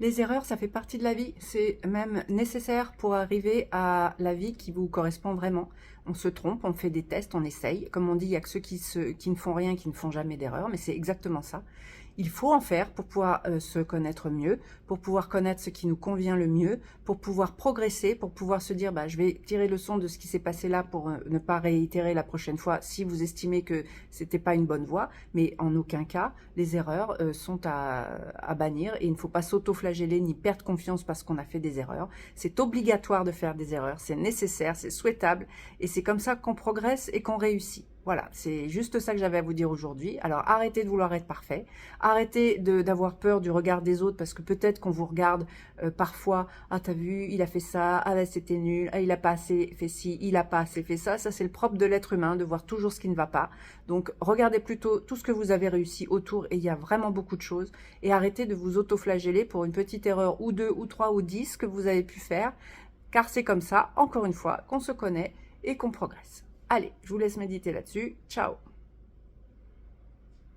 Les erreurs, ça fait partie de la vie. C'est même nécessaire pour arriver à la vie qui vous correspond vraiment. On se trompe, on fait des tests, on essaye. Comme on dit, il y a que ceux qui ne font rien, qui ne font jamais d'erreur, mais c'est exactement ça. Il faut en faire pour pouvoir se connaître mieux, pour pouvoir connaître ce qui nous convient le mieux, pour pouvoir progresser, pour pouvoir se dire, bah, je vais tirer leçon de ce qui s'est passé là pour ne pas réitérer la prochaine fois si vous estimez que c'était pas une bonne voie. Mais en aucun cas, les erreurs sont à bannir et il ne faut pas s'auto-flageller ni perdre confiance parce qu'on a fait des erreurs. C'est obligatoire de faire des erreurs, c'est nécessaire, c'est souhaitable et c'est comme ça qu'on progresse et qu'on réussit. Voilà, c'est juste ça que j'avais à vous dire aujourd'hui. Alors arrêtez de vouloir être parfait, arrêtez d'avoir peur du regard des autres parce que peut-être qu'on vous regarde parfois, ah t'as vu, il a fait ça, ah là c'était nul, ah il a pas assez fait ci, il a pas assez fait ça. Ça c'est le propre de l'être humain, de voir toujours ce qui ne va pas. Donc regardez plutôt tout ce que vous avez réussi autour et il y a vraiment beaucoup de choses et arrêtez de vous auto-flageller pour une petite erreur ou deux ou trois ou 10 que vous avez pu faire car c'est comme ça, encore une fois, qu'on se connaît et qu'on progresse. Allez, je vous laisse méditer là-dessus. Ciao!